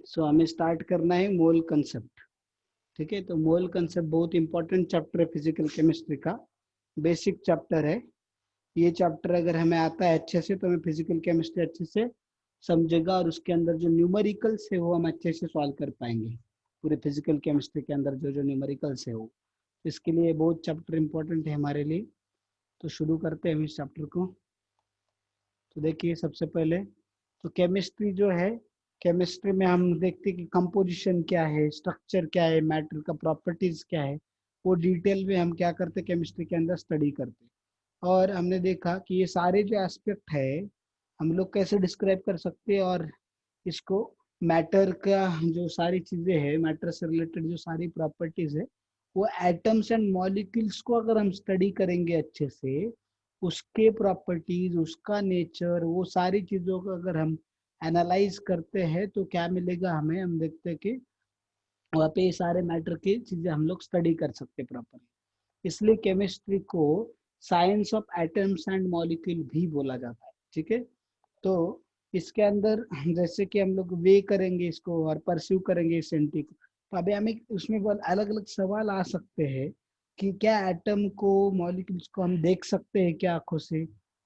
सो हमें स्टार्ट करना है मोल कंसेप्ट। ठीक है, तो मोल कंसेप्ट बहुत इंपॉर्टेंट चैप्टर है फिजिकल केमिस्ट्री का, बेसिक चैप्टर है। ये चैप्टर अगर हमें आता है अच्छे से तो हमें फिजिकल केमिस्ट्री अच्छे से समझेगा, और उसके अंदर जो न्यूमेरिकल्स है वो हम अच्छे से सॉल्व कर पाएंगे। पूरे फिजिकल केमिस्ट्री के अंदर जो जो न्यूमेरिकल्स है वो, इसके लिए बहुत चैप्टर इंपॉर्टेंट है हमारे लिए। तो शुरू करते हैं हम इस चैप्टर को। तो देखिए, सबसे पहले तो केमिस्ट्री जो है, केमिस्ट्री में हम देखते हैं कि कंपोजिशन क्या है, स्ट्रक्चर क्या है, मैटर का प्रॉपर्टीज क्या है, वो डिटेल में हम क्या करते हैं केमिस्ट्री के अंदर स्टडी करते हैं। और हमने देखा कि ये सारे जो एस्पेक्ट है हम लोग कैसे डिस्क्राइब कर सकते हैं, और इसको मैटर का जो सारी चीजें हैं, मैटर से रिलेटेड जो सारी प्रॉपर्टीज है, वो एटम्स एंड मॉलिक्यूल्स को अगर हम स्टडी करेंगे अच्छे से, उसके प्रॉपर्टीज, उसका नेचर, वो सारी चीजों को अगर हम एनालाइज करते हैं तो क्या मिलेगा हमें, हम देखते हैं कि वहाँ पे ये सारे मैटर की चीजें हम लोग स्टडी कर सकते हैं प्रॉपरली। इसलिए केमिस्ट्री को science of atoms and molecule भी बोला जाता है। ठीक है, तो इसके अंदर जैसे कि हम लोग वे करेंगे इसको और परस्यू करेंगे इस एंटी को, तो अभी हमें उसमें अलग अलग सवाल आ सकते हैं कि क्या एटम को, मॉलिक्यूल्स को हम देख सकते हैं क्या आंखों से,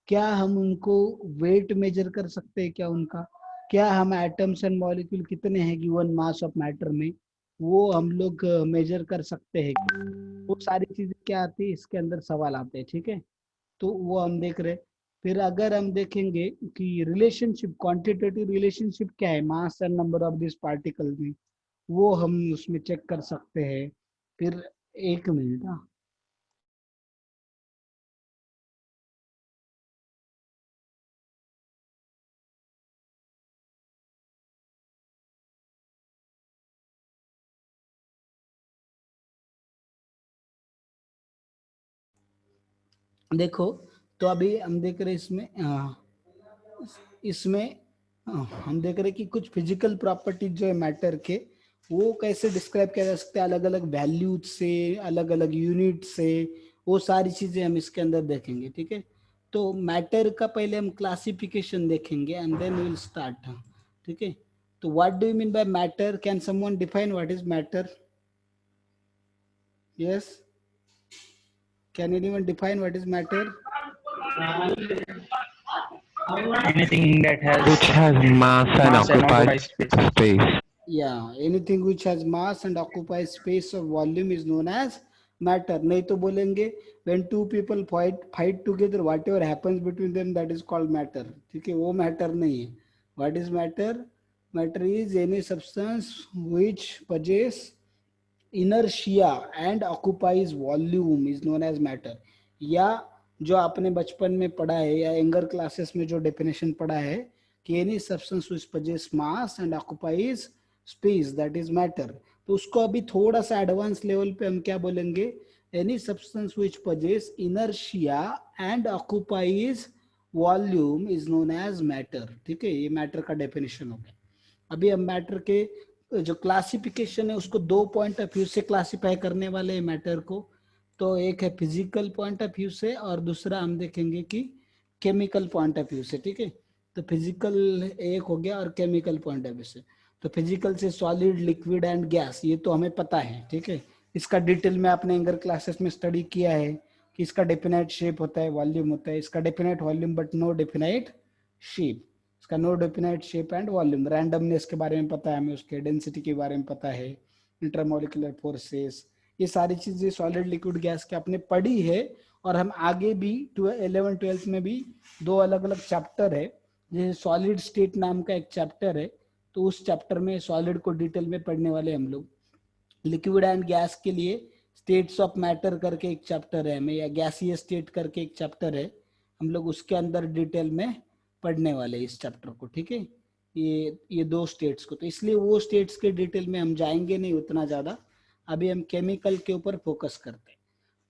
क्या हम उनको वेट मेजर कर सकते हैं क्या उनका, क्या हम एटम्स एंड मॉलिक्यूल कितने हैं गिवन मास ऑफ मैटर में, वो हम लोग मेजर कर सकते हैं क्या? वो सारी चीजें क्या आती है इसके अंदर सवाल आते हैं। ठीक है, तो वो हम देख रहे। फिर अगर हम देखेंगे कि रिलेशनशिप, क्वांटिटेटिव रिलेशनशिप क्या है mass and number of this particle में, वो हम उसमें चेक कर सकते हैं। फिर एक मिनट, हाँ, देखो, तो अभी हम देख रहे इसमें इसमें हम देख रहे कि कुछ फिजिकल प्रॉपर्टीज जो है मैटर के, वो कैसे डिस्क्राइब किया जा सकता है अलग अलग वैल्यूज से, अलग अलग यूनिट से, वो सारी चीजें हम इसके अंदर देखेंगे। ठीक है, तो मैटर का पहले हम क्लासिफिकेशन देखेंगे and then we will start. ठीक है, तो what do you mean by matter? Can someone define what is matter? Yes, can anyone define what is matter? Anything that has which has mass and mass and occupies occupies space. space. Yeah, anything which has mass and occupies space or volume is known as matter. नहीं तो बोलेंगे when two people fight together, whatever happens between them, that is called matter. ठीक है, वो matter नहीं है। What is matter? Matter is any substance which possess inertia and occupies volume is known as matter। या जो आपने बचपन में पढ़ा है या एंगर क्लासेस में जो डेफिनेशन पढ़ा है कि any substance which possess mass and occupies space, that is matter, तो उसको अभी थोड़ा सा एडवांस लेवल पे हम क्या बोलेंगे, any substance which possess inertia and occupies volume is known as matter। ठीक है, ये मैटर का डेफिनेशन हो गया। अभी हम मैटर के जो क्लासिफिकेशन है उसको दो पॉइंट ऑफ व्यू से क्लासिफाई करने वाले हैं मैटर को। तो एक है फिजिकल पॉइंट ऑफ व्यू से और दूसरा हम देखेंगे कि केमिकल पॉइंट ऑफ व्यू से। ठीक है, तो फिजिकल एक हो गया और केमिकल पॉइंट ऑफ व्यू से। तो फिजिकल से सॉलिड, लिक्विड एंड गैस, ये तो हमें पता है। ठीक है, इसका डिटेल में आपने एंगर क्लासेस में स्टडी किया है कि इसका डेफिनाइट शेप होता है, वॉल्यूम होता है, इसका definite volume but no definite shape, इसका no definite shape and volume. Randomness के बारे में पता है हमें, उसके डेंसिटी के बारे में पता है, इंटरमोलिकुलर फोर्सेस, ये सारी चीजें सॉलिड, लिक्विड, गैस के आपने पढ़ी है। और हम आगे भी 11 12 में भी दो अलग अलग चैप्टर है, जैसे सॉलिड स्टेट नाम का एक चैप्टर है, तो उस चैप्टर में सॉलिड को डिटेल में पढ़ने वाले हम लोग। लिक्विड एंड गैस के लिए स्टेट्स ऑफ मैटर करके एक चैप्टर है हमें, या गैसीय स्टेट करके एक चैप्टर है, हम लोग उसके अंदर डिटेल में पढ़ने वाले इस चैप्टर को। ठीक है, ये दो स्टेट्स को, तो इसलिए वो स्टेट्स के डिटेल में हम जाएंगे नहीं उतना ज्यादा। अभी हम केमिकल के ऊपर फोकस करते हैं।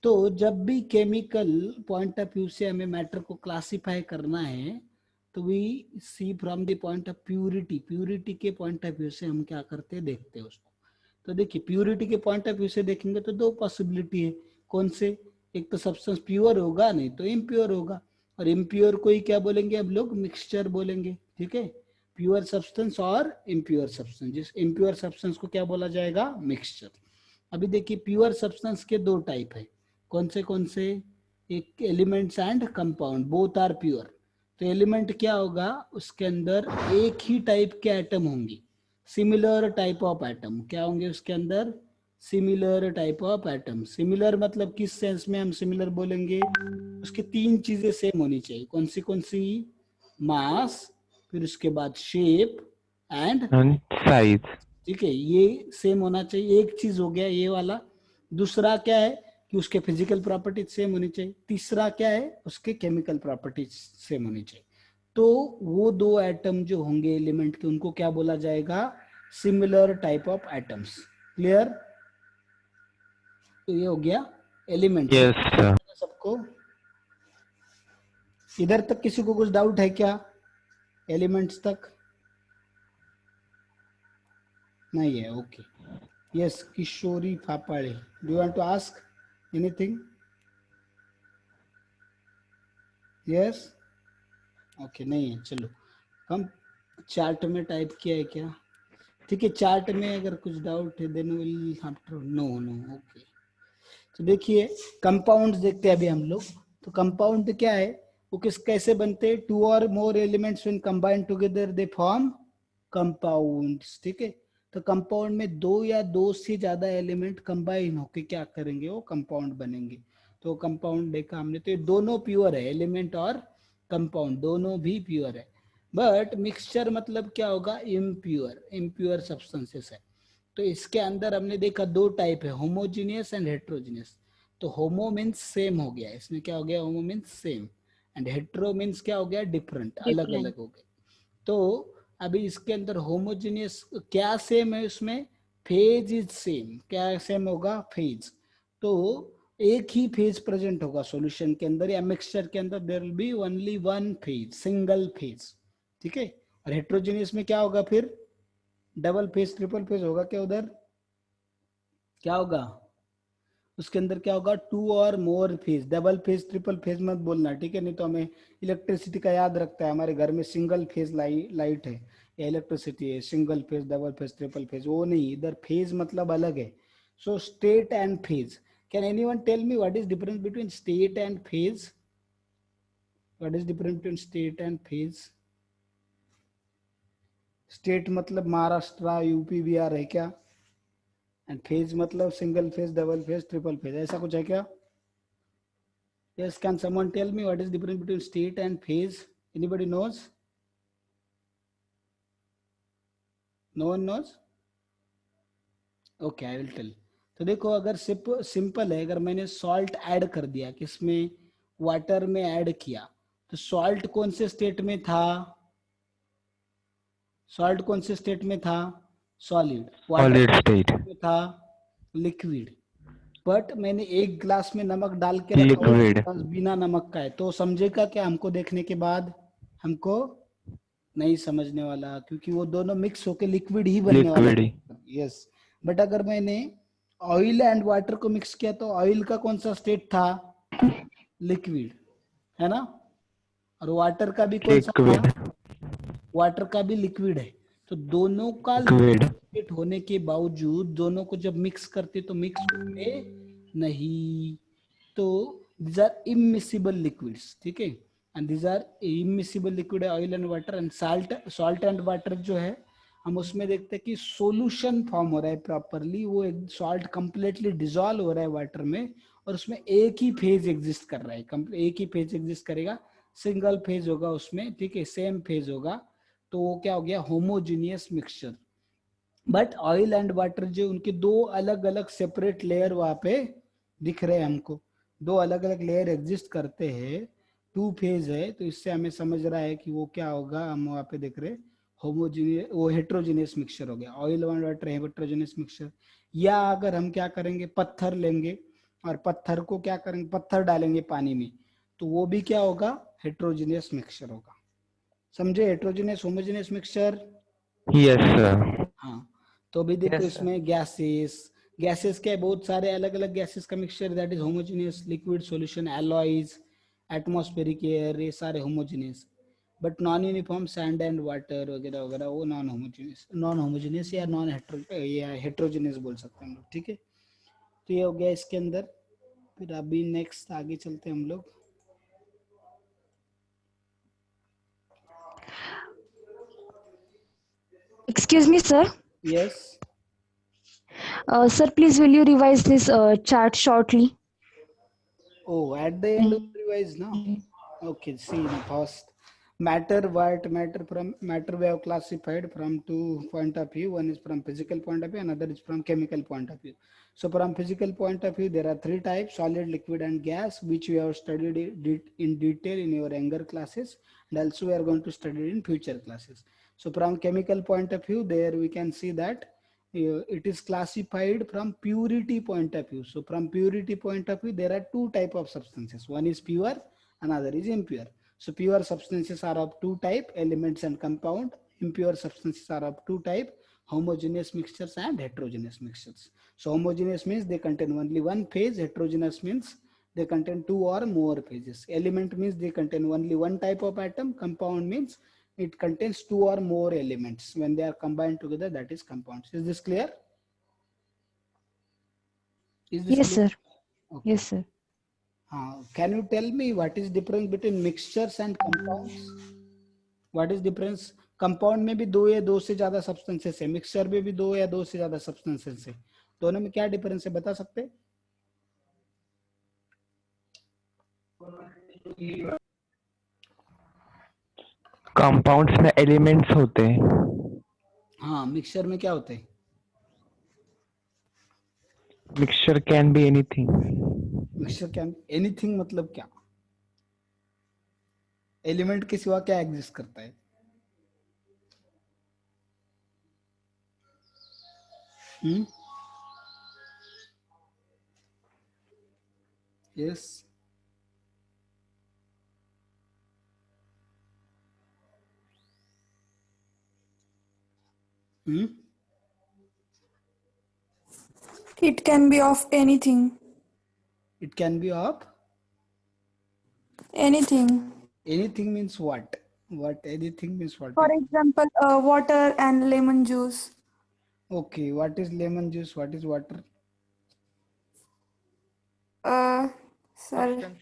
तो जब भी केमिकल पॉइंट ऑफ व्यू से हमें मैटर को क्लासिफाई करना है, तो we see from the point of purity, purity के पॉइंट ऑफ व्यू से हम क्या करते हैं, देखते हैं उसको। तो देखिए, प्यूरिटी के पॉइंट ऑफ व्यू से देखेंगे तो दो पॉसिबिलिटी है। कौन से? एक तो सब्सटेंस प्योर होगा, नहीं तो इम्प्योर होगा। और इम्प्योर को ही क्या बोलेंगे हम लोग, मिक्सचर बोलेंगे। ठीक है, प्योर सब्सटेंस और इम्प्योर सब्सटेंस। जिस इम्प्योर सब्सटेंस को क्या बोला जाएगा, मिक्सचर। अभी देखिए प्योर सब्सटेंस के दो टाइप है, कौन से, एक elements and compound, both are pure. तो एलिमेंट क्या होगा, उसके अंदर एक ही टाइप के एटम होंगे, सिमिलर टाइप ऑफ एटम, क्या होंगे उसके अंदर, similar type of atom. Similar मतलब किस सेंस में हम सिमिलर बोलेंगे, उसके तीन चीजें सेम होनी चाहिए, कौन सी, मास, फिर उसके बाद शेप एंड साइज। ठीक है, ये सेम होना चाहिए, एक चीज हो गया ये वाला। दूसरा क्या है कि उसके फिजिकल प्रॉपर्टीज सेम होनी चाहिए। तीसरा क्या है, उसके केमिकल प्रॉपर्टीज सेम होनी चाहिए। तो वो दो एटम जो होंगे एलिमेंट के, उनको क्या बोला जाएगा, similar type of atoms. Clear. तो ये हो गया एलिमेंट। यस सबको इधर तक किसी को कुछ डाउट है क्या, एलिमेंट्स तक नहीं है, okay. Yes, Kishori Phapade, do you want to ask anything? Yes, okay, नहीं है, चलो हम चार्ट में टाइप किया है क्या, ठीक है। चार्ट में अगर कुछ डाउट है then will after, no no, okay. तो देखिए कंपाउंड्स देखते हैं अभी हम लोग। तो कंपाउंड क्या है, वो कैसे बनते हैं, टू और more elements when combined together they form compounds, ठीक है। तो कंपाउंड में दो या दो से ज्यादा एलिमेंट कंबाइन होके क्या करेंगे, वो कंपाउंड बनेंगे। तो कंपाउंड देखा हमने, तो ये दोनों प्योर है, एलिमेंट और कंपाउंड दोनों भी प्योर है। बट मिक्सचर मतलब क्या होगा, इम्प्योर सब्सटेंसेस है। तो इसके अंदर हमने देखा दो टाइप है, होमोजीनियस एंड हेट्रोजीनियस। तो होमो मीन्स सेम हो गया, इसमें क्या हो गया, होमो means same, and hetero means क्या हो गया, डिफरेंट, अलग डिफरेंट। अलग हो गए। तो अभी इसके अंदर होमोजीनियस क्या सेम है, उसमें फेज इज सेम, क्या सेम होगा, फेज। तो एक ही फेज प्रेजेंट होगा सॉल्यूशन के अंदर या मिक्सचर के अंदर, there will be only one phase, single phase, ठीक है। और हेट्रोजीनियस में क्या होगा, फिर डबल फेज ट्रिपल फेज होगा क्या, उधर क्या होगा, उसके अंदर क्या होगा, टू और more phase, double phase triple phase मत बोलना, ठीक है। नहीं तो हमें इलेक्ट्रिसिटी का याद रखता है, हमारे घर में सिंगल फेज लाइट है या इलेक्ट्रिसिटी है, single phase, double phase, triple phase, वो नहीं, इधर फेज मतलब अलग है। So state and phase, can anyone tell me what is difference between state and phase, what is difference between state and phase? State मतलब Maharashtra, UP, Bihar है क्या, and phase मतलब single phase, double phase, triple phase, ऐसा कुछ है क्या? Yes, can someone tell me what is the difference between state and phase? Anybody knows? No one knows? Okay, I will tell. तो देखो अगर सिंपल है, अगर मैंने सॉल्ट ऐड कर दिया, किसमें, वाटर में ऐड किया, तो सॉल्ट कौन से स्टेट में था, सॉल्ट कौन से स्टेट में था, सॉलिड। Water solid state. में था, लिक्विड। बट मैंने एक ग्लास में नमक डाल के रखा और एक लिक्विड। ग्लास बिना नमक का है, तो समझेगा क्या, हमको देखने के बाद हमको नहीं समझने वाला, क्योंकि वो दोनों मिक्स होके लिक्विड ही बनने वाला लिक्विड। है। यस, बट अगर मैंने ऑयल एंड वाटर को मिक्स किया, तो ऑयल का कौन सा स्टेट था, लिक्विड, है ना। और वाटर का भी कौन सा था, लिक्विड। वाटर का भी लिक्विड है। तो दोनों का लिक्विड। लिक्विड होने के बावजूद दोनों को जब मिक्स करते तो मिक्स होते नहीं। तो these are immiscible liquids, ठीक है। And these are immiscible liquid है oil and water. And salt and water जो है, हम उसमें देखते हैं कि सॉल्यूशन फॉर्म हो रहा है प्रॉपरली, वो सॉल्ट कंप्लीटली डिजोल्व हो रहा है वाटर में, और उसमें एक ही फेज एग्जिस्ट कर रहा है, एक ही फेज एग्जिस्ट करेगा, सिंगल फेज होगा उसमें, ठीक है, सेम फेज होगा। तो वो क्या हो गया, homogeneous mixture. But oil and water जो, उनके दो अलग अलग सेपरेट लेयर वहां पे दिख रहे हैं हमको, दो अलग अलग लेयर एग्जिस्ट करते हैं, टू फेज है, तो इससे हमें समझ रहा है कि वो क्या होगा, हम वहां पे देख रहे होमोजीनियस, वो हेट्रोजीनियस मिक्सचर हो गया, ऑयल एंड वाटर है हेट्रोजीनियस मिक्सचर। या अगर हम क्या करेंगे, पत्थर लेंगे और पत्थर को क्या करेंगे, पत्थर डालेंगे पानी में, तो वो भी क्या होगा, हेट्रोजीनियस मिक्सचर होगा। समझे, heterogeneous homogeneous mixture. Yes sir. हाँ, तो अभी देखो यस सर। इसमें गैसेस के बहुत सारे अलग अलग गैसेस का mixture, that is homogeneous liquid solution, alloys, atmospheric air, ये सारे homogeneous. But non uniform sand and water वगैरह वगैरह वो नॉन होमोजेनियस या नॉन या हेट्रोजेनियस बोल सकते हैं हम लोग, ठीक है। तो ये हो गया इसके अंदर। फिर अभी नेक्स्ट आगे चलते हैं हम लोग। Excuse me, sir. Yes. Sir, please will you revise this chart shortly? Oh, at the end of the revise now. Okay, see now first. Matter we have classified from two point of view. One is from physical point of view, another is from chemical point of view. So from physical point of view, there are three types: solid, liquid, and gas, which we have studied in detail in your younger classes, and also we are going to study in future classes. So from chemical point of view, there we can see that it is classified from purity point of view. So from purity point of view, there are two type of substances. One is pure, another is impure. So pure substances are of two type, elements and compound. Impure substances are of two type, homogeneous mixtures and heterogeneous mixtures. So homogeneous means they contain only one phase, heterogeneous means they contain two or more phases. Element means they contain only one type of atom. Compound means it contains two or more elements. When they are combined together, that is compounds. Is this clear? Is this Yes, clear? sir. Okay. Yes, sir. Can you tell me what is difference between mixtures and compounds? What is difference? Compound में भी दो या दो से ज्यादा substances है, mixture में भी दो या दो से ज्यादा सब्सटेंसेस है, दोनों में क्या डिफरेंस है बता सकते हैं? कंपाउंड्स में एलिमेंट्स होते हैं। हाँ, मिक्सचर में क्या होता है? Mixture can be anything. Mixture can anything मतलब क्या? एलिमेंट के सिवा क्या एग्जिस्ट करता है? Yes. It can be of anything. It can be of Anything. anything means what? What anything means what? For example, water and lemon juice. Okay, what is lemon juice? What is water? Sir,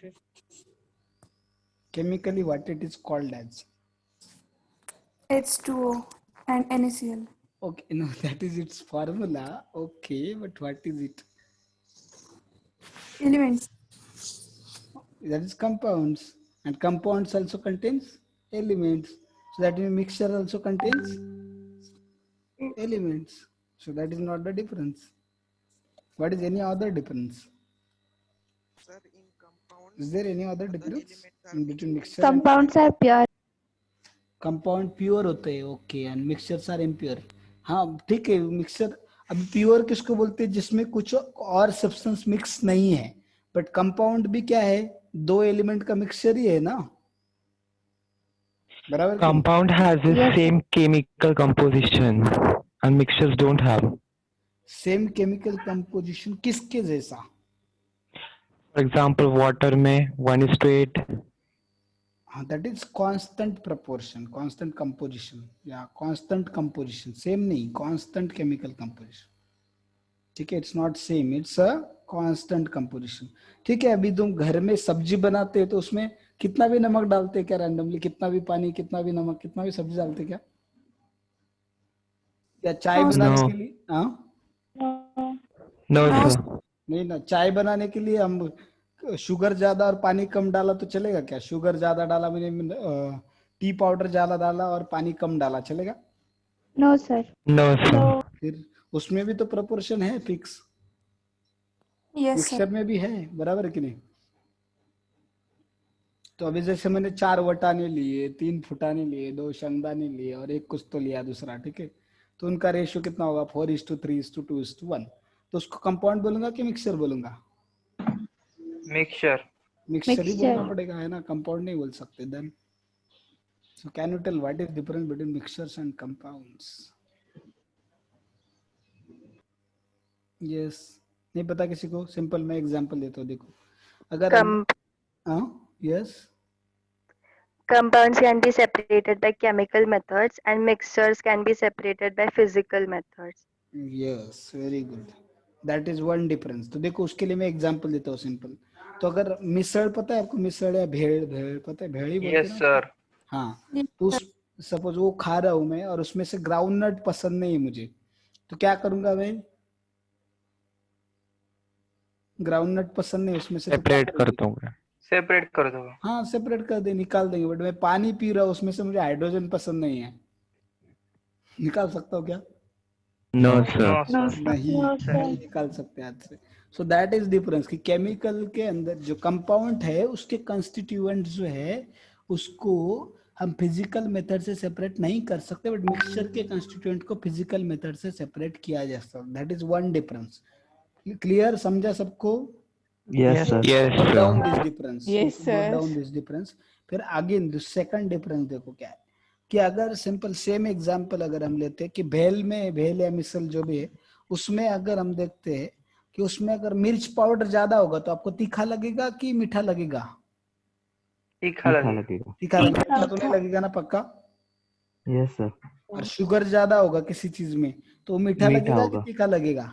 Chemically, what it is called as? H2O and NaCl. Okay, no, that is its formula. Okay, but what is it? Elements. That is compounds, and compounds also contains elements. So that means mixture also contains elements. So that is not the difference. What is any other difference? Sir, in compounds, Is there any other other difference elements are in between equal. mixture and Compounds are pure. Compound pure होते हैं? Okay, and mixtures are impure. हाँ ठीक है, mixture अब pure किसको बोलते हैं? जिसमें कुछ और सब्सटेंस मिक्स नहीं है। बट कंपाउंड भी क्या है? दो एलिमेंट का मिक्सचर ही है ना, बराबर? Compound has the Yes, same chemical composition and mixtures don't have. Same chemical composition किसके जैसा? फॉर एग्जांपल वाटर में 1:8। हाँ, that is constant proportion, constant composition या कांस्टेंट कंपोजिशन, सेम नहीं, कांस्टेंट केमिकल कंपोजिशन, ठीक है। It's not same, it's a constant composition, ठीक है। अभी तुम घर में सब्जी बनाते हो तो उसमें कितना भी नमक डालते हैं क्या रैंडमली? कितना भी पानी, कितना भी नमक, कितना भी सब्जी डालते क्या? या चाय No, बनाने नो के लिए? हाँ, नो no, सर। नहीं ना, चाय बनाने के लिए हम शुगर ज्यादा और पानी कम डाला तो चलेगा क्या? शुगर ज्यादा डाला, मैंने टी पाउडर ज्यादा डाला और पानी कम डाला, चलेगा? no, sir. No sir. फिर उसमें भी तो प्रोपोर्शन है फिक्स, yes, sir. मिक्सचर में भी है, बराबर है कि नहीं? तो अभी जैसे मैंने 4 वटाने लिए, 3 फुटाने लिए, 2 शेंगदाने लिए और एक कुछ तो लिया दूसरा, ठीक है। तो उनका रेशियो कितना होगा? 4:3:2:1। तो उसको कंपाउंड बोलूंगा कि मिक्सचर बोलूंगा? Mixture. मिक्सचर ही बोलना Mixture. पड़ेगा, है ना, कंपाउंड नहीं बोल सकते। Then so can you tell what is difference between mixtures and compounds? Yes, नहीं पता किसी को? सिंपल मैं एग्जांपल देता हूँ, देखो। अगर कम हाँ, yes, Compounds can be separated by chemical methods and mixtures can be separated by physical methods. Yes very good, that is one difference. तो देखो उसके लिए मैं एग्जांपल देता हूँ सिंपल। तो अगर मिसळ पता है आपको, मिसळ या भेड़, भेड़ पता है, भेड़ ही बोलते हैं यस ना? सर। हाँ, तो उस सपोज वो खा रहा हूं मैं और उसमें से ग्राउंड नट पसंद नहीं है मुझे, तो क्या करूंगा मैं? ग्राउंड नट पसंद नहीं उसमें से, तो क्या सेपरेट करूंगी? करता हूँ मैं। सेपरेट कर दो। हाँ सेपरेट कर दे, निकाल देंगे। बट मैं पानी पी रहा हूँ उसमें से मुझे हाइड्रोजन पसंद नहीं है, निकाल सकता हूँ क्या? No no sir. सर। नहीं, नहीं निकाल सकते हाथ से। सो दैट इज डिफरेंस कि केमिकल के अंदर जो कंपाउंड है उसके कंस्टिट्यूएंट जो है उसको हम फिजिकल मेथड से सेपरेट नहीं कर सकते, बट मिक्सचर के कंस्टिट्यूएंट को फिजिकल मेथड से सेपरेट किया जा सकता है। That is one difference. Clear, समझा सबको? Yes sir. Yes Note down sir. this difference. Yes, Note sir. down this difference. फिर आगे the second difference देखो क्या है कि अगर सिंपल सेम एग्जांपल अगर हम लेते हैं कि भेल में, भेल या मिसल जो भी है उसमें अगर हम देखते हैं कि उसमें अगर मिर्च पाउडर ज्यादा होगा तो आपको तीखा लगेगा कि मीठा लगेगा? तीखा लगेगा। तीखा लगेगा, मीठा तो नहीं लगेगा ना पक्का? Yes sir. और शुगर ज्यादा होगा किसी चीज में तो वो मीठा लगेगा कि तीखा लगेगा?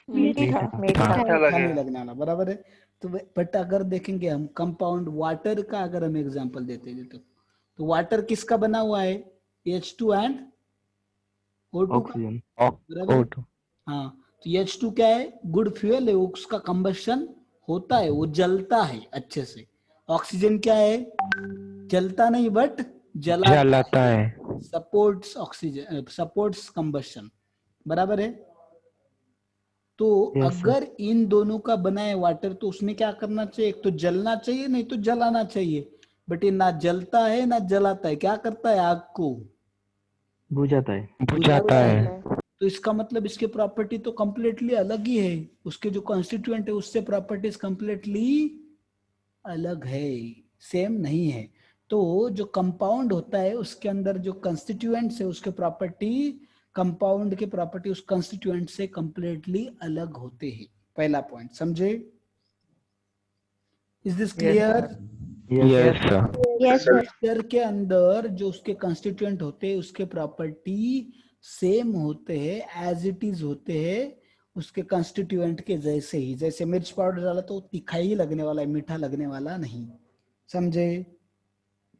मीठा। मीठा मीठा नहीं लगेगा। लगने वाला, बराबर है। तो बट अगर देखेंगे हम कंपाउंड वाटर का अगर हम एग्जांपल देते हैं तो वाटर किसका बना हुआ है? H2 एंड O2 का, ऑक्सीजन। बराबर है? O2। हाँ, तो H2 क्या है? गुड फ्यूल है, उसका कंबशन होता है, वो जलता है अच्छे से। ऑक्सीजन क्या है? जलता नहीं बट जलाता है। सपोर्ट्स ऑक्सीजन, सपोर्ट्स कंबशन, बराबर है? तो Yes, अगर इन दोनों का बना है वाटर तो उसमें क्या करना चाहिए? एक तो जलना चाहिए, नहीं तो जलाना चाहिए। बट ये ना जलता है ना जलाता है, क्या करता है? आग को बुझाता है। बुझाता है। तो इसका मतलब इसके प्रॉपर्टी तो कंप्लीटली अलग ही है, उसके जो कॉन्स्टिट्यूएंट है उससे प्रॉपर्टीज कंप्लीटली अलग है, सेम नहीं है। तो जो कंपाउंड होता है उसके अंदर जो कंस्टिट्यूएंट्स है उसके प्रॉपर्टी, कंपाउंड के प्रॉपर्टी उस कंस्टिट्यूएंट से कंप्लीटली अलग होते हैं। पहला पॉइंट समझे? Is this clear? Yes sir. Yes, sir. Mixture के अंदर जो उसके कंस्टिट्यूएंट होते हैं उसके प्रॉपर्टी सेम होते हैं, एज इट इज होते हैं उसके कंस्टिट्यूएंट के जैसे ही। जैसे मिर्च पाउडर डाला तो तीखा ही लगने वाला है, मीठा लगने वाला नहीं। समझे?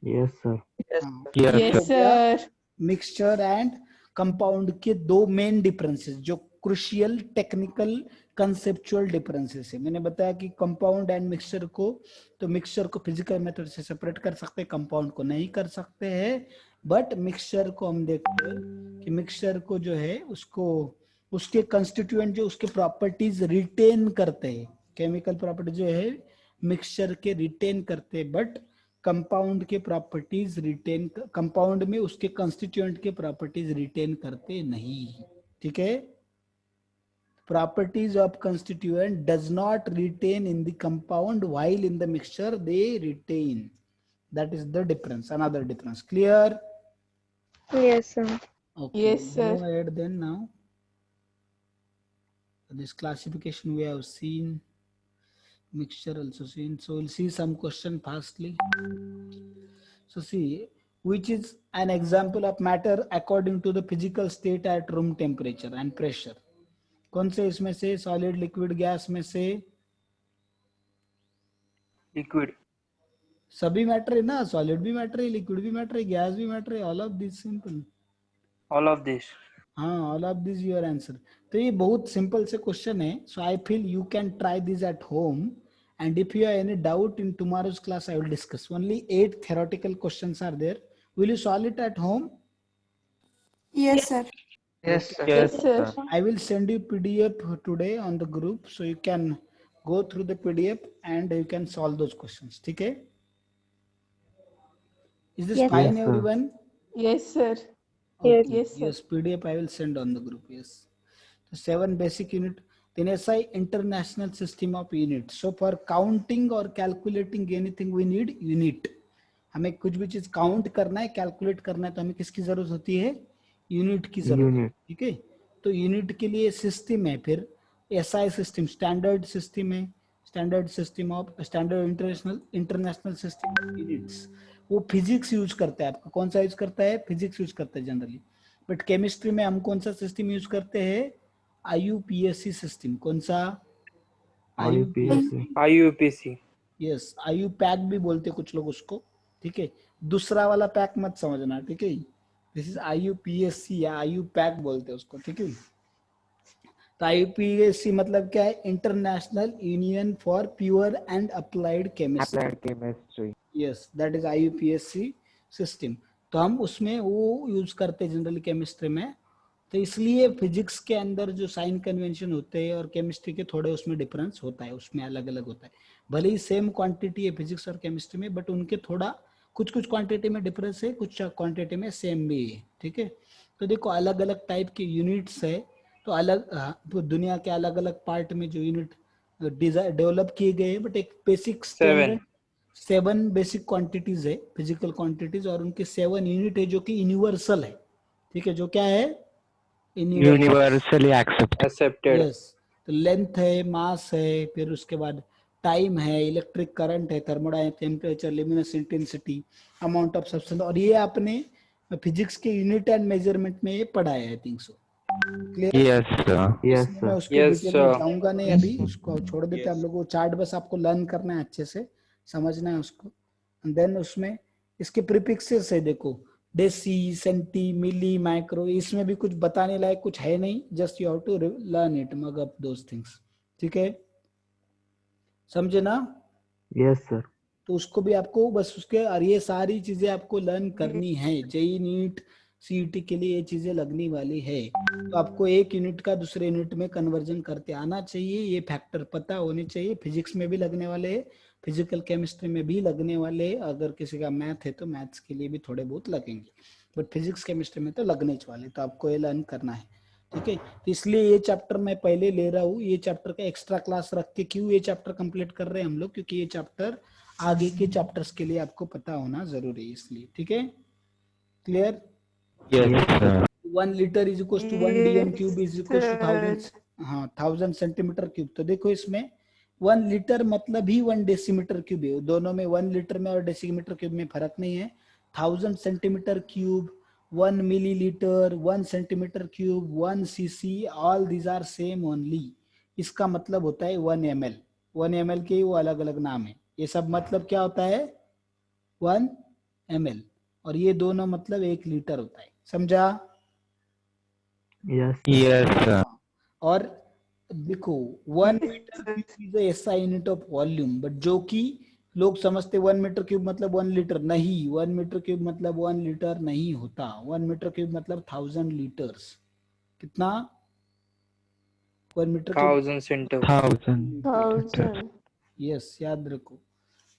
Yes sir. Yes, sir. Mixture and compound के दो मेन डिफरेंसेस जो क्रुशियल टेक्निकल कंसेप्चुअल डिफरेंसेस है। मैंने बताया कि कंपाउंड एंड मिक्सचर को, तो मिक्सचर को फिजिकल मेथड से सेपरेट कर सकते हैं, कंपाउंड को नहीं कर सकते हैं। बट मिक्सचर को हम देखते हैं कि मिक्सचर को जो है उसको उसके कंस्टिट्यूएंट जो उसके प्रॉपर्टीज रिटेन करते हैं, केमिकल प्रॉपर्टी जो है मिक्सचर के रिटेन करते हैं, बट कंपाउंड के प्रॉपर्टीज रिटेन, कंपाउंड में उसके कंस्टिट्यूएंट के प्रॉपर्टीज रिटेन करते नहीं। ठीक है? properties of constituent does not retain in the compound while in the mixture they retain. That is the difference, another difference. Clear? Yes, sir. Okay. Yes, sir. Go ahead then now. This classification we have seen, mixture also seen. So we'll see some question fastly. So see, which is an example of matter according to the physical state at room temperature and pressure? कौन से इसमें से? Solid, liquid, gas में से? Liquid. सभी matter है ना, solid भी मैटर है, लिक्विड भी मैटर है, गैस भी मैटर है, all of this simple. All of this. हाँ, all of this your answer. तो ये बहुत सिंपल से क्वेश्चन है। So I feel you can try this at home, and if you have any doubt in tomorrow's class I will discuss. Only 8 theoretical questions are there. Will you solve it at home? Yes, sir. Yes Yes, sir. I will send you PDF today on the group, so you can go through the PDF and you can solve those questions. ठीक है? Is this Yes, fine, Yes, sir. everyone? Yes, sir. Okay. Yes, sir. Yes, PDF I will send on the group. Yes. So 7 basic unit. Then SI international system of units. So for counting or calculating anything we need unit. हमें कुछ भी चीज count करना है, calculate करना है तो हमें किसकी जरूरत होती है? यूनिट की जरूरत है। यूनिट। ठीक है? तो यूनिट के लिए सिस्टम है, फिर एसआई सिस्टम, स्टैंडर्ड सिस्टम है, standard system of, standard international system of units. वो फिजिक्स यूज करता है आपका, कौन सा यूज करता है, फिजिक्स यूज करता है जनरली। बट केमिस्ट्री में हम कौन सा सिस्टम यूज करते हैं, IUPAC सिस्टम। कौन सा, IUPAC। IUPAC यस, आयु पैक भी बोलते हैं कुछ लोग उसको, ठीक है। दूसरा वाला पैक मत समझना, ठीक है। दिस इज IUPAC या आयु पैक बोलते हैं उसको, ठीक है। तो IUPAC मतलब क्या है, international union for pure and applied chemistry. Yes, that is IUPAC system. तो हम उसमें वो यूज करते हैं जनरली केमिस्ट्री में। तो इसलिए फिजिक्स के अंदर जो साइन कन्वेंशन होते हैं और केमिस्ट्री के थोड़े उसमें डिफरेंस होता है, उसमें अलग अलग होता है। भले ही सेम क्वांटिटी है फिजिक्स और केमिस्ट्री में, बट उनके थोड़ा कुछ कुछ क्वांटिटी में डिफरेंस है, कुछ क्वांटिटी में सेम भी है, ठीक है। तो देखो अलग अलग टाइप के यूनिट्स है, तो अलग तो दुनिया के अलग अलग पार्ट में जो यूनिट डेवलप किए गए हैं, बट एक बेसिक स्टैंडर्ड 7 बेसिक क्वांटिटीज है, फिजिकल क्वांटिटीज, और उनके 7 यूनिट है जो कि यूनिवर्सल है, ठीक है। जो क्या है, universally accepted. यस। तो लेंथ है, मास है, फिर उसके बाद टाइम है, इलेक्ट्रिक करंट है, thermodynamic, temperature, luminous intensity, amount of substance, और ये आपने फिजिक्स के यूनिट एंड मेजरमेंट में ये पढ़ा है, I think so. Clear? Yes, sir. yes, मैं उसके Yes, डिटेल में sir. जाऊंगा नहीं अभी, उसको छोड़ देते हैं हम लोग। वो चार्ट बस आपको लर्न करना है, अच्छे से समझना है उसको। एंड देन उसमें इसके प्रीफिक्सेस है, देखो डेसी, सेंटी, मिली, माइक्रो, इसमें भी कुछ बताने लायक कुछ है नहीं, just you have to learn it, mug up those things, ठीक है, समझे ना। Yes, sir. तो उसको भी आपको बस उसके, और ये सारी चीजें आपको लर्न करनी है, जेई नीट सीईटी के लिए ये चीजें लगने वाली है। तो आपको एक यूनिट का दूसरे यूनिट में कन्वर्जन करते आना चाहिए, ये फैक्टर पता होने चाहिए। फिजिक्स में भी लगने वाले हैं, फिजिकल केमिस्ट्री में भी लगने वाले हैं, अगर किसी का मैथ है तो मैथ्स के लिए भी थोड़े बहुत लगेंगे, बट फिजिक्स केमिस्ट्री में तो लगने वाले, तो आपको ये लर्न करना है, ठीक है। तो इसलिए ये चैप्टर मैं पहले ले रहा हूँ, ये चैप्टर का एक्स्ट्रा क्लास रख के। क्यों ये चैप्टर कंप्लीट कर रहे हैं हम लोग, क्योंकि ये चैप्टर आगे के चैप्टर्स के लिए आपको पता होना जरूरी है, इसलिए, ठीक है। Clear? Yes, sir. 1 litre is equal to 1 dm cube is equal to 1000, हाँ 1000 सेंटीमीटर क्यूब। तो देखो इसमें 1 लीटर मतलब ही 1 डेसीमीटर क्यूब है, दोनों में 1 लीटर में और डेसीमीटर क्यूब में फर्क नहीं है। 1000 centimetre cube, 1 millilitre, 1 centimetre cube, 1 cc, all these are same only. इसका मतलब होता है 1 ml। 1 ml के वो अलग अलग नाम है, ये सब मतलब क्या होता है 1 ml, और ये दोनों मतलब 1 लीटर होता है, समझा? Yes, sir. और देखो 1 metre cube is SI unit of volume, but जो कि लोग समझते 1 मीटर क्यूब मतलब 1 लीटर, नहीं, 1 मीटर क्यूब मतलब 1 लीटर नहीं होता। 1 मीटर क्यूब मतलब 1000 लीटर्स। कितना? 1 मीटर क्यूब 1000 into 1000. यस, याद रखो।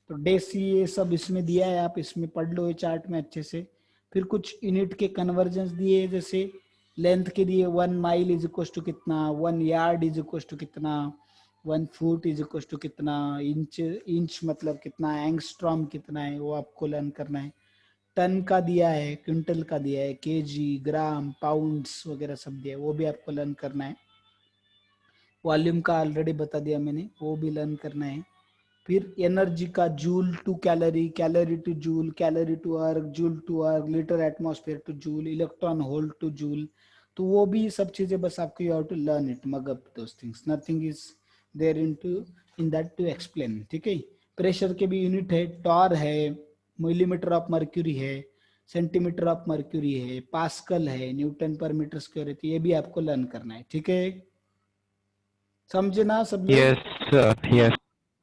तो डेसी ये सब इसमें दिया है, आप इसमें पढ़ लो ये चार्ट में अच्छे से। फिर कुछ यूनिट के कन्वर्जन्स दिए, जैसे लेंथ के दिए 1 माइल इज इक्वल टू कितना, 1 यार्ड इज इक्वल टू कितना, 1 फुट इज इक्वल टू कितना, इंच मतलब कितना, एंगस्ट्रॉम कितना है, वो आपको लर्न करना है। टन का दिया है, क्विंटल का दिया है, केजी, ग्राम, पाउंड्स वगैरह सब दिया है, वो भी आपको लर्न करना है। वॉल्यूम का ऑलरेडी बता दिया मैंने, वो भी लर्न करना है। फिर एनर्जी का joule to calorie, calorie to joule, calorie to erg, joule to erg, litre atmosphere to joule, electron volt to joule, तो वो भी सब चीजें बस आपको you have to learn it, mug up those things, nothing is there in that to explain, ठीक है। Pressure के भी यूनिट है, टॉर है, मिलीमीटर ऑफ मर्क्यूरी है, सेंटीमीटर ऑफ मर्क्यूरी है, पास्कल है, न्यूटन पर मीटर स्क्वायर है, तो ये भी आपको लर्न करना है, ठीक है, समझे ना सब लोग? Yes, sir. Yes.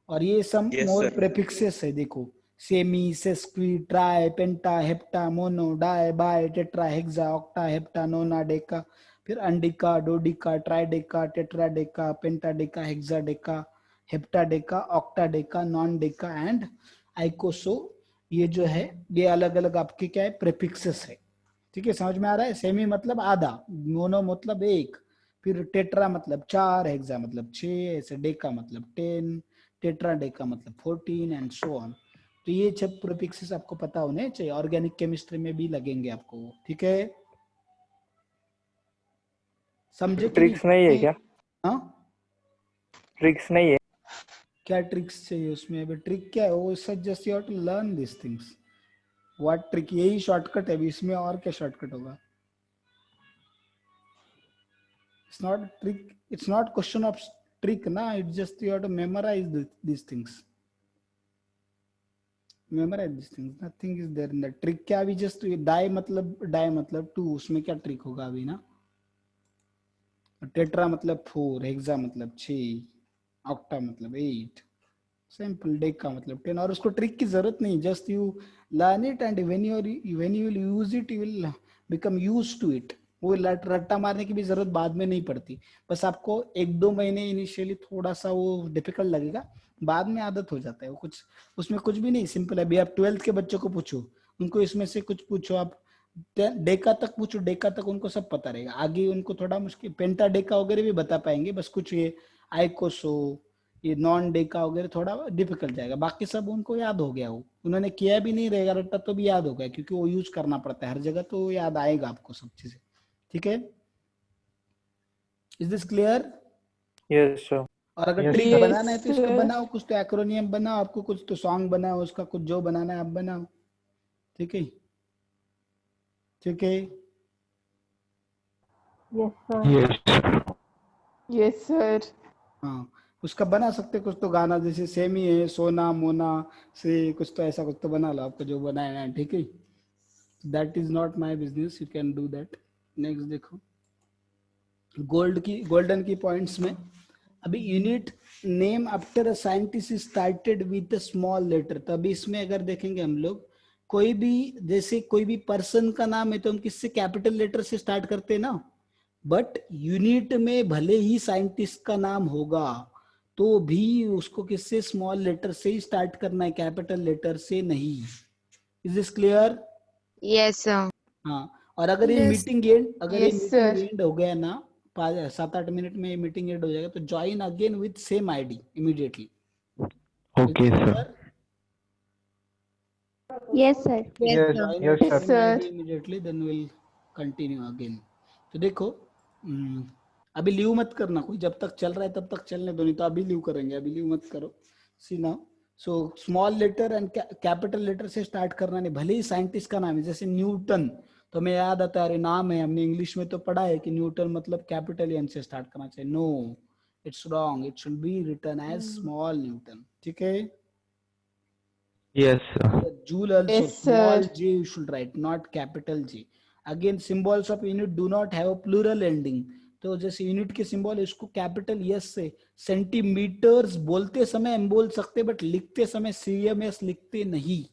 और ये सब Yes, मोर sir. प्रेफिक्सेस है, देखो semi, sesqui, tri, penta, hepta, mono, di, bi, tetra, hexa, octa, hepta, nona, deca, फिर undeca, dodeca, trideca, tetradeca, pentadeca, hexadeca, heptadeca, octadeca, non deca and icosa. ये जो है ये अलग अलग आपके क्या है प्रेफिक्सेस है, ठीक है, समझ में आ रहा है? सेमी मतलब आधा, मोनो मतलब 1, फिर टेट्रा मतलब 4, हेक्सा मतलब 6, ऐसे डेका मतलब 10, टेट्रा डेका मतलब 14 एंड सो ऑन। तो ये सब प्रीफिक्सेस आपको पता होने चाहिए, ऑर्गेनिक केमिस्ट्री में भी लगेंगे आपको, ठीक है, समझे कि ट्रिक्स नहीं है क्या? हाँ, ट्रिक्स नहीं है? क्या ट्रिक्स चाहिए उसमें? अभी ट्रिक क्या है, वो such just you have to learn this things, what trick, यही शॉर्टकट है अभी इसमें, और क्या शॉर्टकट होगा? It's not trick, it's not question of trick na, it's just you have to memorize these things. Memorize these things, nothing is there in the trick. क्या अभी just die मतलब 2, उसमें क्या ट्रिक होगा अभी ना? टेट्रा मतलब 4, हेक्सा मतलब 6, ऑक्टा मतलब 8, सिंपल, डेका मतलब 10, और उसको ट्रिक की जरूरत नहीं, just you learn it and when you will use it you will become used to it. वो रट्टा मारने की भी जरूरत बाद में नहीं पड़ती, बस आपको 1-2 महीने इनिशियली थोड़ा सा वो डिफिकल्ट लगेगा, बाद में आदत हो जाता है। वो कुछ उसमें कुछ भी नहीं, सिंपल है। अभी आप 12th के बच्चों को पूछो, उनको इसमें से कुछ पूछो, आप डेका तक पूछो, डेका तक उनको सब पता रहेगा, आगे उनको थोड़ा मुश्किल, पेंटा डेका वगैरह भी बता पाएंगे, बस कुछ ये आइकोसो, ये नॉन डेका वगैरह थोड़ा डिफिकल्ट जाएगा, बाकी सब उनको याद हो गया, वो उन्होंने किया भी नहीं रहेगा रट्टा तो भी याद हो गया, क्योंकि वो यूज करना पड़ता है हर जगह, तो याद आएगा आपको सब चीजें। ठीक है, is this clear? Yes sir. और अगर Yes, ट्रिक sir. बनाना है तो इसका बनाओ, कुछ तो एक्रोनियम बनाओ, आपको कुछ तो सॉन्ग बनाओ, उसका कुछ जो बनाना है आप बनाओ। ठीक है, ठीक है, Yes. Yes, sir. हाँ उसका बना सकते कुछ तो गाना, जैसे सेमी है, सोना मोना से कुछ तो ऐसा कुछ तो बना लो, आपको जो बनाना है। ठीक है, that is not my business, you can do that. Next देखो, गोल्डन की पॉइंट्स में अभी unit name after a scientist started with a small letter. तो अभी इसमें अगर देखेंगे हम लोग, कोई भी जैसे कोई भी पर्सन का नाम है तो हम किससे, कैपिटल लेटर से स्टार्ट करते हैं ना, बट यूनिट में भले ही साइंटिस्ट का नाम होगा तो भी उसको किससे, स्मॉल लेटर से ही स्टार्ट करना है, कैपिटल लेटर से नहीं। Is this clear? Yes, sir. हाँ, और अगर ये Yes. मीटिंग एंड, अगर ये Yes, मीटिंग sir. एंड हो गया ना, 7-8 मिनट में मीटिंग एंड हो जाएगा, तो join again with same ID immediately. Okay, sir. Yes, sir. Yes, Yes, sir. yes, Yes, sir. sir. Immediately then will continue again. तो देखो, अभी लीव मत करना कोई, जब तक चल रहा है तब तक चलने दो, नहीं तो अभी लीव करेंगे, अभी लीव मत करो। See now, so small letter and capital letter से स्टार्ट करना नहीं, भले ही साइंटिस्ट का नाम है, जैसे न्यूटन, तो हमें याद आता है, अरे नाम है, हमने इंग्लिश में तो पढ़ा है कि न्यूटन मतलब कैपिटल एन से स्टार्ट करना चाहिए। No, it's wrong, it should be written as small newton. ठीक है, Yes, sir. Joule also, Yes, small sir. j you should write, not capital J. Again, symbols of unit do not have a plural ending. तो जैसे unit के symbol है, उसको capital yes से, centimetres बोलते समय हम बोल सकते, बट लिखते समय CMS लिखते नहीं,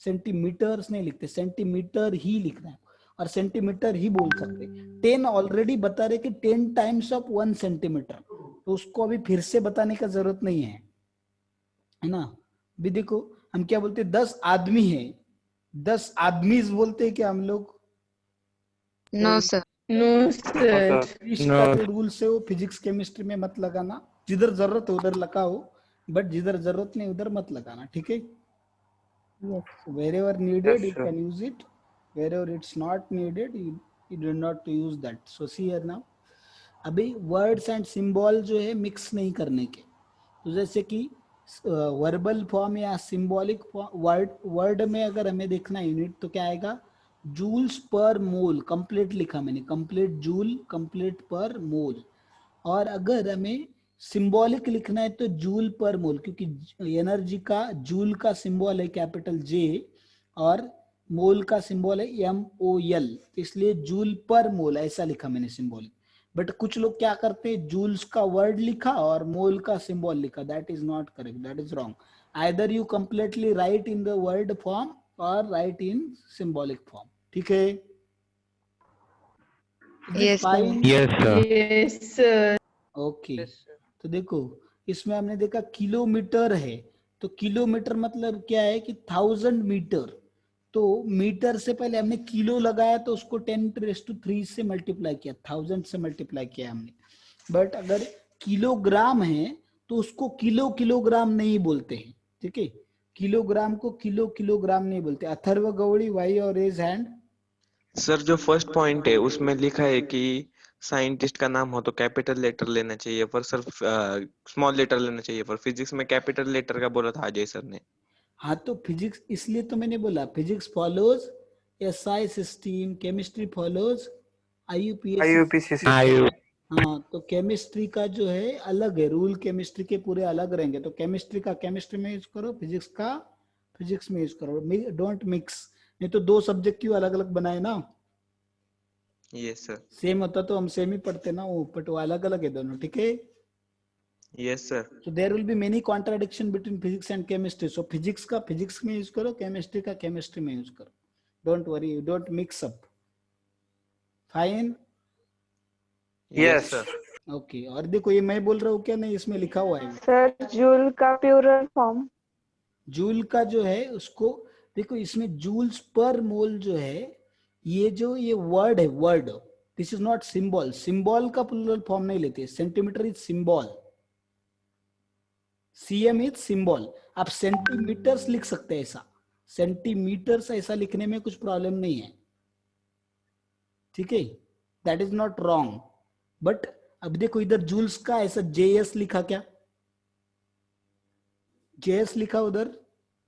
सेंटीमीटर्स नहीं लिखते, सेंटीमीटर ही लिखना है, और सेंटीमीटर ही बोल सकते। 10 ऑलरेडी बता रहे कि 10 टाइम्स ऑफ 1 सेंटीमीटर, तो उसको अभी फिर से बताने का जरूरत नहीं है ना। अभी देखो, हम क्या बोलते हैं, 10 आदमी है, 10 आदमी बोलते हैं क्या हम लोग? No, sir. No, sir. इसका जो रूल्स है वो फिजिक्स केमिस्ट्री में मत लगाना, जिधर जरूरत है उधर लगाओ, बट जिधर जरूरत नहीं उधर मत लगाना। ठीक है, wherever needed Yes, you sir. can use it, wherever it's not needed you do not to use that. So see here now, अभी वर्ड्स एंड सिंबल जो है मिक्स नहीं करने के, तो जैसे कि वर्बल फॉर्म या सिंबॉलिक वर्ड में अगर हमें देखना यूनिट, तो क्या आएगा, जूल्स पर मोल, कंप्लीट लिखा मैंने, कंप्लीट जूल, कंप्लीट पर मोल। और अगर हमें सिंबॉलिक लिखना है तो जूल पर मोल, क्योंकि एनर्जी का जूल का सिंबल है कैपिटल J, और मोल का सिंबल है MOL, तो इसलिए जूल पर मोल ऐसा लिखा मैंने सिंबॉलिक। बट कुछ लोग क्या करते हैं, जूल्स का वर्ड लिखा और मोल का सिंबल लिखा, that is not correct, that is wrong. Either you completely right in the word form और राइट इन सिंबॉलिक फॉर्म। ठीक है, Yes, sir. Yes, sir. Yes, sir. Okay. Yes, sir. तो देखो, इसमें हमने देखा किलोमीटर है, तो किलोमीटर मतलब क्या है कि 1000 मीटर, तो मीटर से पहले हमने किलो लगाया तो उसको 10⁻³ से मल्टीप्लाई किया, 1000 से मल्टीप्लाई किया हमने। बट अगर किलोग्राम है तो उसको किलोग्राम नहीं बोलते हैं। ठीक है, किलोग्राम को किलोग्राम नहीं बोलते। अथर्व गौड़ी, वाई और रेज हैंड। सर जो फर्स्ट पॉइंट है उसमें लिखा है कि साइंटिस्ट का नाम हो तो कैपिटल लेटर लेना चाहिए, पर सर स्मॉल लेटर लेना चाहिए, पर फिजिक्स में कैपिटल लेटर का बोला था अजय सर ने। हाँ तो फिजिक्स, इसलिए तो मैंने बोला physics follows SI system, chemistry follows IUPAC. IUPAC system. आयु हाँ तो केमिस्ट्री का जो है अलग है रूल, केमिस्ट्री के पूरे अलग रहेंगे, तो केमिस्ट्री का केमिस्ट्री में यूज करो, फिजिक्स का फिजिक्स में यूज करो, डोंट मिक्स। नहीं तो दो सब्जेक्ट क्यों अलग अलग बनाए ना, यस सर। सेम होता तो हम सेम ही पढ़ते ना वो, बट वो अलग अलग है दोनों, ठीक है। Yes sir. So there will be many contradiction between physics and chemistry. So physics का physics में यूज करो, केमिस्ट्री का केमिस्ट्री में यूज करो, don't worry, don't mix up. Fine, Yes. Okay. और देखो ये मैं बोल रहा हूँ क्या नहीं, इसमें लिखा हुआ है। सर जूल का प्लूरल फॉर्म। जूल का जो है उसको देखो, इसमें जूल्स पर मोल जो है, ये वर्ड है, word, this is not symbol. Symbol का प्लूरल फॉर्म नहीं लेते, centimetre is symbol, CM is symbol. आप सेंटीमीटर्स लिख सकते हैं ऐसा, सेंटीमीटर्स ऐसा लिखने में कुछ प्रॉब्लम नहीं है, ठीक है, that is not wrong. But अब देखो इधर जूल्स का ऐसा जेएस लिखा, क्या जेएस लिखा उधर?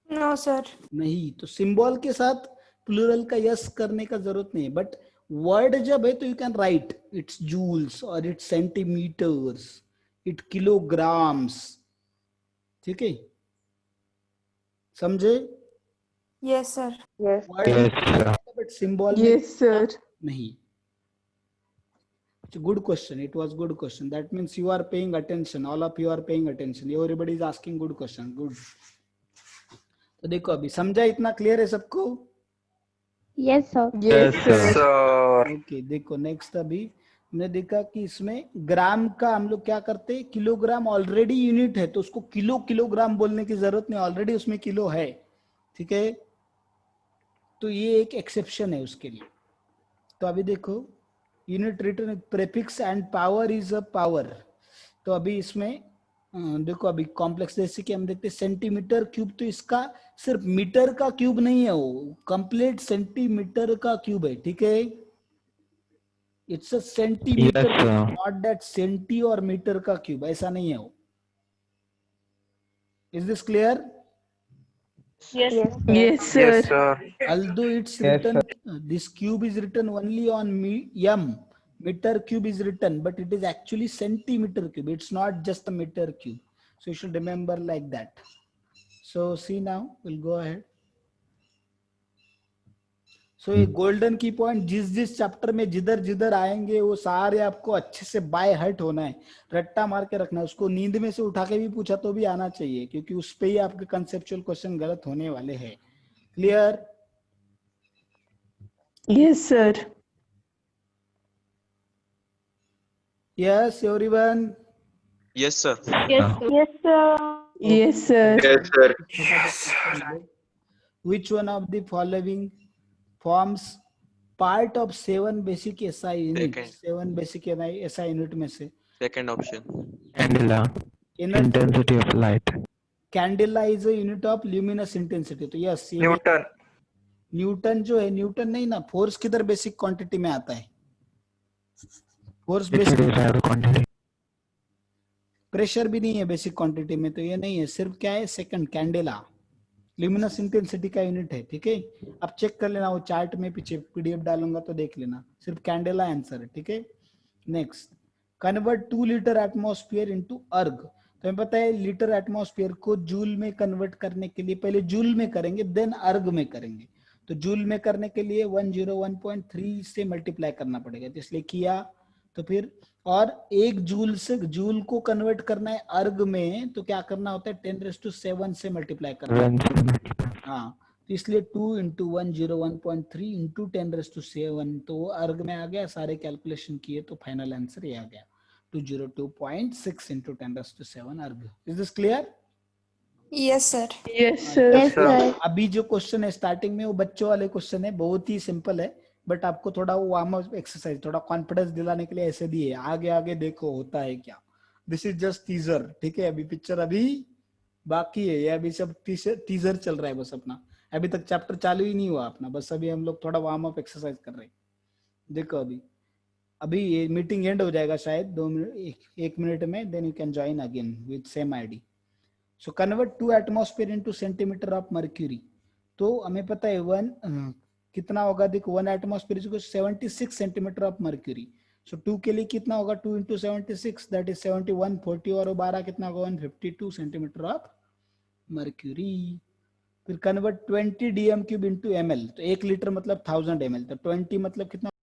No, sir. नहीं, तो सिंबल के साथ प्लूरल का यस करने का जरूरत नहीं है, बट वर्ड जब है तो you can write it's joules और इट्स सेंटीमीटर्स, इट किलोग्राम्स, ठीक है, समझे? Yes, sir. Yes. yes, but symbol Yes, sir. नहीं। Good question. It was good question. That means you are paying attention. All of you are paying attention. Everybody is asking good question. Good. तो देखो अभी समझा, इतना clear है सबको? Yes, sir. Yes, sir. Sir. Okay, देखो next अभी हमने देखा कि इसमें ग्राम का हम लोग क्या करते हैं, किलोग्राम ऑलरेडी यूनिट है तो उसको किलोग्राम बोलने की जरूरत नहीं, ऑलरेडी उसमें किलो है, ठीक है। तो ये एक एक्सेप्शन है उसके लिए। तो अभी देखो unit return prefix and power is a power. तो अभी इसमें देखो अभी कॉम्प्लेक्स, जैसे कि हम देखते हैं सेंटीमीटर क्यूब, तो इसका सिर्फ मीटर का क्यूब नहीं है, वो कंप्लीट सेंटीमीटर का क्यूब है, ठीक है। It's a centimetre, Yes, sir. Not that centi और मीटर का क्यूब, ऐसा नहीं है वो। Is this clear? Yes. Yes, sir. Yes, sir. Although it's Yes, written, this cube is written only on m, meter cube is written, but it is actually centimeter cube. It's not just a meter cube. So you should remember like that. So see now, we'll go ahead. So ये golden की point जिस chapter में जिधर जिधर आएंगे वो सारे आपको अच्छे से बाय हर्ट होना है, रट्टा मार के रखना है। उसको नींद में से उठा के भी पूछा तो भी आना चाहिए, क्योंकि उस पे ही आपके कंसेप्चुअल क्वेश्चन गलत होने वाले हैं। Clear? Yes, sir. Yes, everyone. Yes sir. Yes, sir. Yes, sir. Yes, sir. Which one of the following forms part of 7 basic SI unit? Second. 7 basic SI unit में से second option. candela, energy, intensity of light. candela is a unit of luminous intensity. तो yes, ये Newton. Newton जो है, Newton नहीं ना, force किधर basic quantity में आता है? Force Which basic, desired quantity? Pressure भी नहीं है बेसिक क्वांटिटी में, तो ये नहीं है, सिर्फ क्या है, सेकंड कैंडेला ल्यूमिनस इंटेंसिटी का यूनिट है, ठीक है। अब चेक कर लेना, वो चार्ट में पीछे पीडीएफ डालूंगा तो देख लेना, सिर्फ कैंडेला आंसर है, ठीक है। Next, convert 2 litre atmosphere into अर्ग। तो हमें पता है लीटर एटमॉस्फेयर को जूल में कन्वर्ट करने के लिए पहले जूल में करेंगे, देन अर्ग में करेंगे। तो जूल में करने के लिए 101.3 से मल्टीप्लाई करना पड़ेगा, तो इसलिए किया। तो फिर और 1 जूल से जूल को कन्वर्ट करना है अर्ग में, तो क्या करना होता है, 10⁷ से मल्टीप्लाई करना है। हाँ, तो इसलिए 2 × 101.3 × 10⁷, तो वो अर्ग में आ गया। सारे कैलकुलेशन किए तो फाइनल आंसर ये आ गया, 202.6 × 10⁷ अर्ग। Is this clear? Yes, sir. Yes, sir. Yes, sir. अभी जो क्वेश्चन है स्टार्टिंग में वो बच्चों वाले क्वेश्चन है, बहुत ही सिंपल है, बट आपको थोड़ा वो वार्म अप एक्सरसाइज, थोड़ा कॉन्फिडेंस दिलाने के लिए ऐसे दिए, आगे आगे देखो होता है क्या। दिस इज जस्ट टीजर, ठीक है, अभी पिक्चर अभी बाकी है, ये अभी सब टीजर चल रहा है बस अपना, अभी तक चैप्टर चालू ही नहीं हुआ अपना, बस अभी हम लोग थोड़ा वार्म अप एक्सरसाइज कर रहे हैं। देखो अभी ये मीटिंग एंड हो जाएगा शायद 2 मिनट 1 मिनट में, then you can join again with same ID. So convert 2 atmosphere into centimetre of mercury. तो हमें पता है कितना होगा, देखो 1 atmosphere is 76 centimetre of mercury. So 2 के लिए कितना होगा, 2 इंटू 76 दैट इज 71, 40 और 12 कितना होगा, 152 सेंटीमीटर ऑफ मर्क्यूरी। फिर कन्वर्ट 20 DM³ इंटू ml, तो 1 लीटर मतलब 1000 ml, तो 20 मतलब कितना